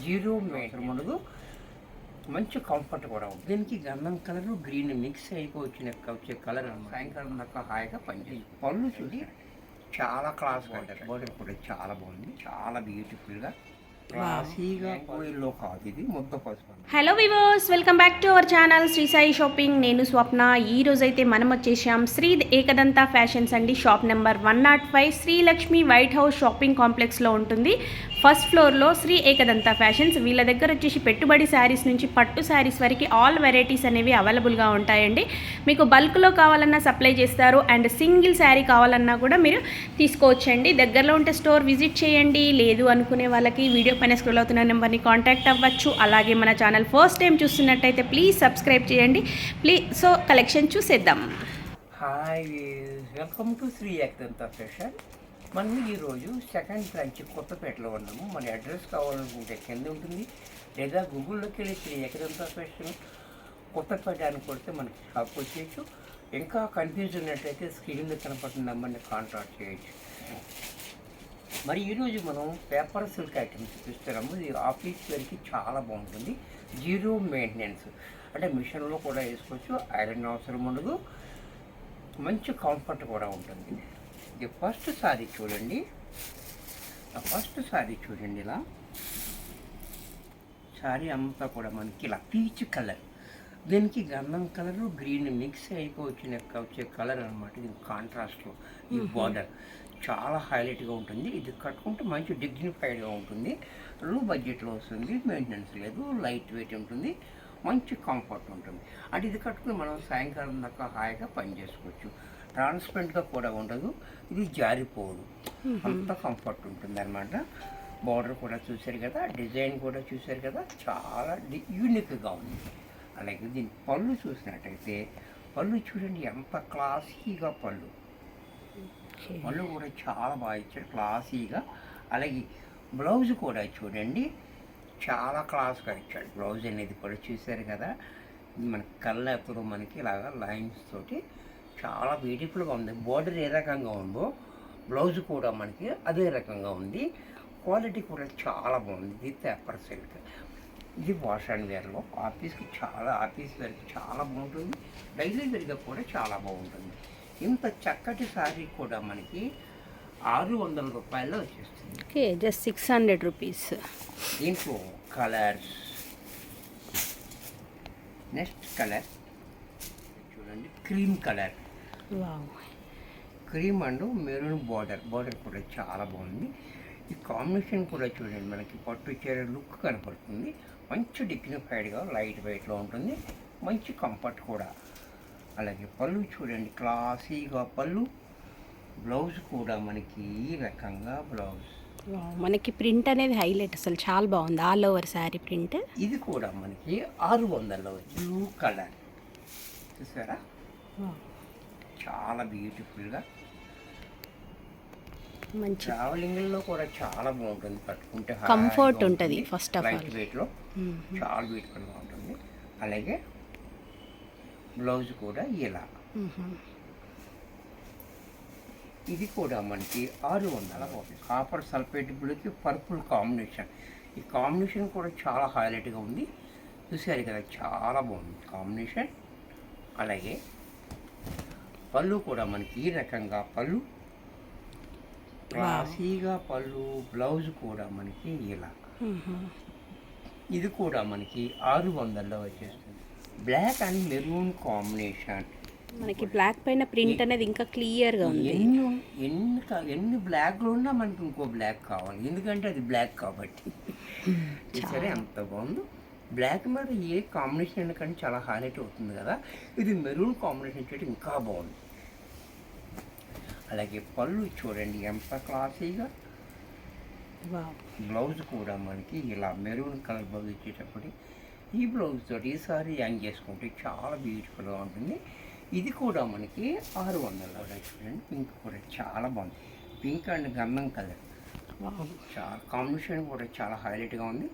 Zero metre ఉండదు, మంచి comfort కూడా ఉంది. దీనికి గంధం కలర్ గ్రీన్ మిక్స్ వచ్చే కలర్ సాయంకాలం దాకా హాయిగా పనిచేస్తుంది. పళ్ళు చూసి చాలా క్లాస్గా ఉంటుంది. బోర్డర్ కూడా చాలా బాగుంది, చాలా బ్యూటిఫుల్గా క్లాసీగా కోయిల్లో కాదు, ఇది ముద్ద పసుపు. Hello viewers, welcome back to our channel Sri Sai shopping. నేను స్వప్న. ఈ రోజైతే మనం వచ్చేసాం శ్రీ ఏకదంత ఫ్యాషన్స్ అండి. Shop number 105 Srilakshmi white house shopping కాంప్లెక్స్లో ఉంటుంది. ఫస్ట్ ఫ్లోర్లో శ్రీ ఏకదంత ఫ్యాషన్స్. వీళ్ళ దగ్గర వచ్చేసి పెట్టుబడి శారీస్ నుంచి పట్టు శారీస్ వరకు ఆల్ వెరైటీస్ అనేవి అవైలబుల్గా ఉంటాయండి. మీకు బల్క్లో కావాలన్నా సప్లై చేస్తారు, అండ్ సింగిల్ శారీ కావాలన్నా కూడా మీరు తీసుకోవచ్చండి. దగ్గరలో ఉంటే స్టోర్ విజిట్ చేయండి, లేదు అనుకునే వాళ్ళకి వీడియో పైన స్క్రోల్ అవుతున్న నెంబర్ని కాంటాక్ట్ అవ్వచ్చు. అలాగే మన ఛానల్ ఫస్ట్ టైం చూస్తున్నట్టయితే ప్లీజ్ సబ్స్క్రైబ్ చేయండి. సో కలెక్షన్ చూసేద్దాం. Hi, welcome to Shri Ekadanta fashion. మనం ఈరోజు సెకండ్ బ్రాంచ్ కొత్తపేటలో ఉన్నాము. మన అడ్రస్ కావాలనుకుంటే కింద ఉంటుంది, లేదా గూగుల్లోకి వెళ్ళి శ్రీ ఏకదంత ఫ్యాషన్ కొత్తపేట అని కొడితే మనకి షాప్ వచ్చేయచ్చు. ఇంకా కన్ఫ్యూజ్ ఉన్నట్టయితే స్క్రీన్ మీద కనపడుతున్న నెంబర్ని కాంటాక్ట్ చేయొచ్చు. మరి ఈరోజు మనం పేపర్ సిల్క్ ఐటమ్స్ చూస్తున్నాము. ఇది ఆఫీస్ వేర్కి చాలా బాగుంటుంది. జీరో మెయింటెనెన్స్, అంటే మిషన్లో కూడా వేసుకోవచ్చు, ఐరన్ అవసరం ఉండదు, మంచి కంఫర్ట్ కూడా ఉంటుంది. ఇది ఫస్ట్ సారీ చూడండి, ఇలా సారీ అంతా కూడా మనకి ఇలా పీచ్ కలర్, దీనికి గంధం కలర్ గ్రీన్ మిక్స్ వచ్చే కలర్ అనమాట. ఇది కాంట్రాస్ట్లో ఈ బార్డర్ చాలా హైలైట్గా ఉంటుంది. ఇది కట్టుకుంటే మంచి డిగ్నిఫైడ్గా ఉంటుంది, లో బడ్జెట్లో వస్తుంది, మెయింటెనెన్స్ లేదు, లైట్ వెయిట్ ఉంటుంది, మంచి కంఫర్ట్ ఉంటుంది. అంటే ఇది కట్టుకుని మనం సాయంకాలం దాకా హాయిగా పని చేసుకోవచ్చు. ట్రాన్స్పరెంట్గా కూడా ఉండదు, ఇది జారిపోదు, అంత కంఫర్ట్ ఉంటుంది అనమాట. బార్డర్ కూడా చూశారు కదా, డిజైన్ కూడా చూశారు కదా, చాలా యూనిక్గా ఉంది. అలాగే దీని పళ్ళు చూసినట్టయితే పళ్ళు చూడండి ఎంత క్లాసీగా పళ్ళు కూడా చాలా బాగా ఇచ్చాడు, క్లాసీగా. అలాగే బ్లౌజ్ కూడా చూడండి చాలా క్లాస్గా ఇచ్చాడు. బ్లౌజ్ అనేది కూడా చూశారు కదా, మన కళ్ళతో మనకి ఇలాగా లైన్స్ తోటి చాలా బ్యూటిఫుల్గా ఉంది. బోర్డర్ ఏ రకంగా ఉందో బ్లౌజ్ కూడా మనకి అదే రకంగా ఉంది. క్వాలిటీ కూడా చాలా బాగుంది. ఇది పేపర్ సిల్క్, ఇది వాష్ అండ్ వేర్లో ఆఫీస్ వేర్కి చాలా బాగుంటుంది. డైలీ వేర్గా కూడా చాలా బాగుంటుంది. ఇంత చక్కటి శారీ కూడా మనకి 600 రూపాయల్లో వచ్చేస్తుంది. Okay, just 600 rupees. దీంట్లో కలర్స్, నెక్స్ట్ కలర్ చూడండి, cream colour, cream and maroon border కూడా చాలా బాగుంది. ఈ కాంబినేషన్ కూడా చూడండి, మనకి పట్టు చీర లుక్ కనపడుతుంది. మంచి డిగ్నిఫైడ్గా లైట్ వెయిట్లో ఉంటుంది, మంచి కంఫర్ట్ కూడా. అలాగే పళ్ళు చూడండి క్లాసీగా పళ్ళు, బ్లౌజ్ కూడా మనకి ఈ రకంగా బ్లౌజ్. మనకి ప్రింట్ అనేది హైలైట్, అసలు చాలా బాగుంది. All over sari print. ఇది కూడా మనకి 600లో బ్లూ కలర్ చూసారా, చాలా బ్యూటిఫుల్గా. మంచి ట్రావెలింగ్లో కూడా చాలా బాగుంటుంది, కట్టుకుంటే కంఫర్ట్ ఉంటుంది. ఫస్ట్ ఆఫ్ ఆల్ లైట్ వెయిట్లో చాలా బ్యూటిఫుల్గా ఉంటుంది. అలాగే బ్లౌజ్ కూడా ఇలా, ఇది కూడా మనకి 600. కాపర్ సల్ఫేట్ బ్లూకి పర్పుల్ కాంబినేషన్, ఈ కాంబినేషన్ కూడా చాలా హైలైట్గా ఉంది. చూసారు కదా, చాలా బాగుంది కాంబినేషన్. అలాగే పళ్ళు కూడా మనకి ఈ రకంగా పళ్ళు, క్లాసీగా పళ్ళు, బ్లౌజ్ కూడా మనకి ఇలా. ఇది కూడా మనకి 600లో వచ్చేస్తుంది. బ్లాక్ అండ్ మెరూన్ కాంబినేషన్, మనకి బ్లాక్ పైన ప్రింట్ అనేది ఇంకా క్లియర్గా ఉంది. ఎన్ని బ్లాక్లు ఉన్నా మనకి ఇంకో బ్లాక్ కావాలి, ఎందుకంటే అది బ్లాక్ కాబట్టి. సరే, అంత బాగుంది. బ్లాక్ మీద ఏ కాంబినేషన్ కానీ చాలా హైలైట్ అవుతుంది కదా, ఇది మెరూన్ కాంబినేషన్ చేయడం ఇంకా బాగుంది. అలాగే పళ్ళు చూడండి ఎంత క్లాసీగా, బ్లౌజ్ కూడా మనకి ఇలా మెరూన్ కలర్ బ్లౌజ్ ఇచ్చేటప్పుడు ఈ బ్లౌజ్ తోటి ఈసారి యాంగ్ చేసుకుంటే చాలా బ్యూటిఫుల్గా ఉంటుంది. ఇది కూడా మనకి 600. చూడండి, పింక్ కూడా చాలా బాగుంది, పింక్ అండ్ గంధం కలర్, చాలా కాంబినేషన్ కూడా చాలా హైలైట్గా ఉంది.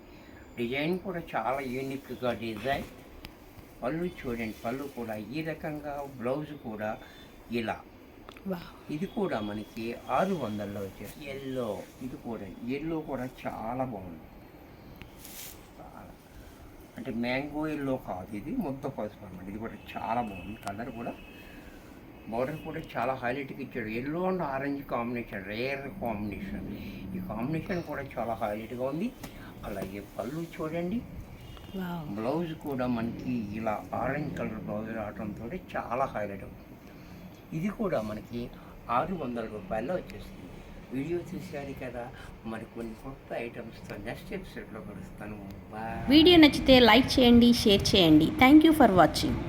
డిజైన్ కూడా చాలా యూనిక్గా డిజైన్. పళ్ళు చూడండి, పళ్ళు కూడా ఈ రకంగా, బ్లౌజ్ కూడా ఇలా. ఇది కూడా మనకి 600లో వచ్చేసి ఎల్లో, ఇది కూడా ఎల్లో కూడా చాలా బాగుంది. అంటే మ్యాంగో ఎల్లో కాదు, ఇది ముద్ద పసుపు అనమాట. ఇది కూడా చాలా బాగుంది, కలర్ కూడా, బార్డర్ కూడా చాలా హైలైట్గా ఇచ్చాడు. Yellow and orange combination, rare combination. ఈ కాంబినేషన్ కూడా చాలా హైలైట్గా ఉంది. అలాగే పళ్ళు చూడండి, బ్లౌజ్ కూడా మనకి ఇలా ఆరెంజ్ కలర్ బ్లౌజ్ రావడంతో చాలా హైలైట్ అవుతుంది. ఇది కూడా మనకి 600 రూపాయల్లో వచ్చేస్తుంది. వీడియో చూసారు కదా, మరి కొన్ని కొత్త ఐటమ్స్తో నెక్స్ట్ ఎపిసోడ్లో కలుస్తాను. బాయ్. వీడియో నచ్చితే లైక్ చేయండి, షేర్ చేయండి. Thank you for watching.